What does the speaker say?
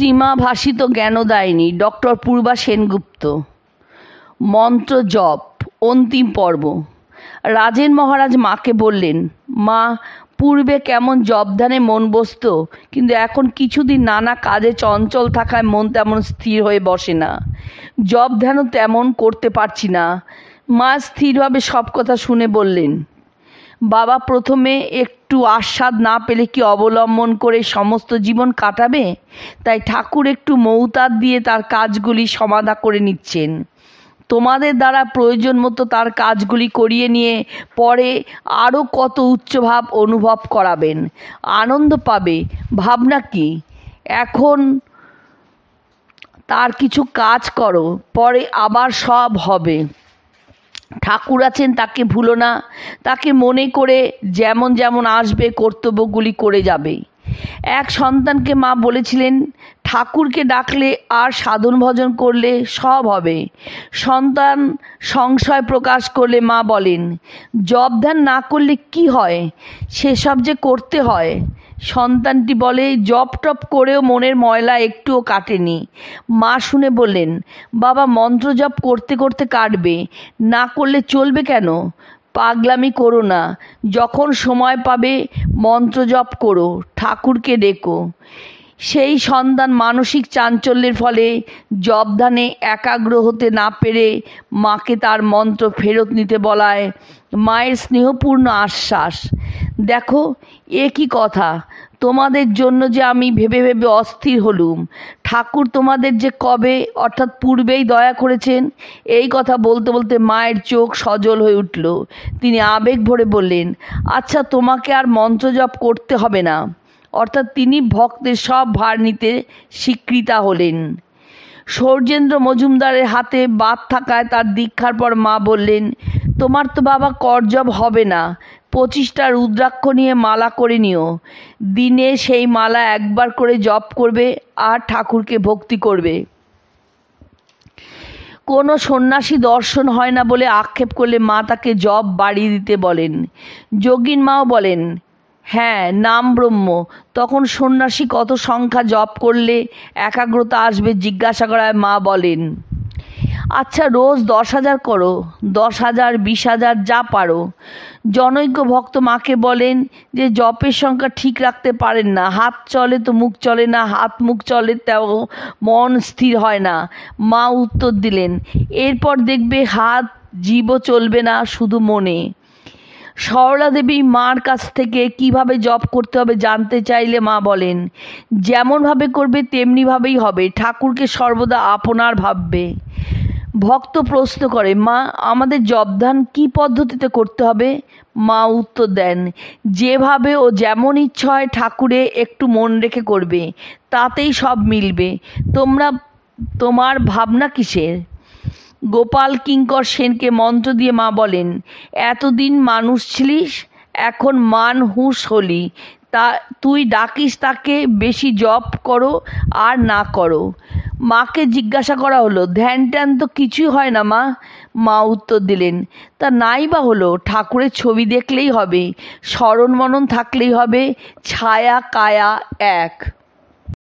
Srima ভাষিত Gyandayini doctor পূর্বা সেনগুপ্ত। মন্ত্র জপ অন্তিম পর্ব। রাজেন মহারাজ মাকে বললেন, মা, পূর্বে কেমন জপধ্যানে মন বসত, কিন্তু এখন কিছুদিন নানা কাজে চঞ্চল থাকায় মন তেমন স্থির হয়ে বসে না। জপ ধ্যানও তেমন করতে পারছি না। মা স্থিরভাবে সব কথা শুনে বললেন, বাবা, প্রথমে একটু আস্বাদ না পেলে কি অবলম্বন করে সমস্ত জীবন কাটাবে? তাই ঠাকুর একটু মৌতার দিয়ে তার কাজগুলি সমাধা করে নিচ্ছেন। তোমাদের দ্বারা প্রয়োজন মতো তার কাজগুলি করিয়ে নিয়ে পরে আরও কত উচ্চভাব অনুভব করাবেন, আনন্দ পাবে। ভাবনা কি? এখন তার কিছু কাজ করো, পরে আবার সব হবে। ঠাকুর আছেন, তাকে ভুলো না। তাকে মনে করে যেমন যেমন আসবে কর্তব্যগুলি করে যাবে। এক সন্তানকে মা বলেছিলেন, ঠাকুরকে ডাকলে আর সাধন ভজন করলে সব হবে। সন্তান সংশয় প্রকাশ করলে মা বলেন, জপ ধ্যান না করলে কি হয়? সেসব যে করতে হয়। সন্তানটি বলে, জপ টপ করেও মনের ময়লা একটুও কাটেনি। মা শুনে বললেন, বাবা, মন্ত্র জপ করতে করতে কাটবে, না করলে চলবে কেন? পাগলামি করো না। যখন সময় পাবে মন্ত্র জপ করো, ঠাকুরকে ডেকো। সেই সন্তান মানসিক চাঞ্চল্যের ফলে জপধ্যানে একাগ্র হতে না পেরে মাকে তার মন্ত্র ফেরত নিতে বলায় মায়ের স্নেহপূর্ণ আশ্বাস। দেখো, এ কি কথা! তোমাদের জন্য যে আমি ভেবে ভেবে অস্থির হলুম। ঠাকুর তোমাদের যে কবে অর্থাৎ পূর্বেই দয়া করেছেন। এই কথা বলতে বলতে মায়ের চোখ সজল হয়ে উঠল। তিনি আবেগ ভরে বললেন, আচ্ছা, তোমাকে আর মন্ত্র জপ করতে হবে না। অর্থাৎ তিনি ভক্তের সব ভার নিতে স্বীকৃতা হলেন। সৌর্যেন্দ্র মজুমদারের হাতে বাদ থাকায় তার দীক্ষার পর মা বললেন, তোমার তো বাবা করজপ হবে না। 25টা রুদ্রাক্ষ নিয়ে মালা করে নিও। দিনে সেই মালা একবার করে জপ করবে আর ঠাকুরকে ভক্তি করবে। কোনো সন্ন্যাসী দর্শন হয় না বলে আক্ষেপ করলে মা তাকে জপ বাড়িয়ে দিতে বলেন। যোগীন মাও বলেন, হ্যাঁ, নাম ব্রহ্ম। তখন সন্ন্যাসী কত সংখ্যা জপ করলে একাগ্রতা আসবে জিজ্ঞাসা করায় মা বলেন, আচ্ছা, রোজ 10,000 করো, 10,000, 20,000, যা পারো। জনৈক ভক্ত মাকে বলেন যে জপের সংখ্যা ঠিক রাখতে পারেন না। হাত চলে তো মুখ চলে না, হাত মুখ চলে তাও মন স্থির হয় না। মা উত্তর দিলেন, এরপর দেখবে হাত জীবও চলবে না, শুধু মনে। সরলা দেবী মার কাছ থেকে কিভাবে জপ করতে হবে জানতে চাইলে মা বলেন, যেমনভাবে করবে তেমনিভাবেই হবে। ঠাকুরকে সর্বদা আপনার ভাববে। ভক্ত প্রশ্ন করে, মা, আমাদের জপধ্যান কী পদ্ধতিতে করতে হবে? মা উত্তর দেন, যেভাবে ও যেমন ইচ্ছা হয় ঠাকুরে একটু মন রেখে করবে, তাতেই সব মিলবে। তোমার ভাবনা কিসের? গোপাল কিঙ্কর সেনকে মন্ত্র দিয়ে মা বলেন, এতদিন মানুষ ছিলিস, এখন মান হুঁশ হলি। তুই ডাকিস তাকে, বেশি জপ করো আর না করো। মাকে জিজ্ঞাসা করা হলো, ধ্যান ট্যান তো কিছুই হয় না মা। মা উত্তর দিলেন, তা নাই বা হলো, ঠাকুরের ছবি দেখলেই হবে, স্মরণ মনন থাকলেই হবে, ছায়া কায়া এক।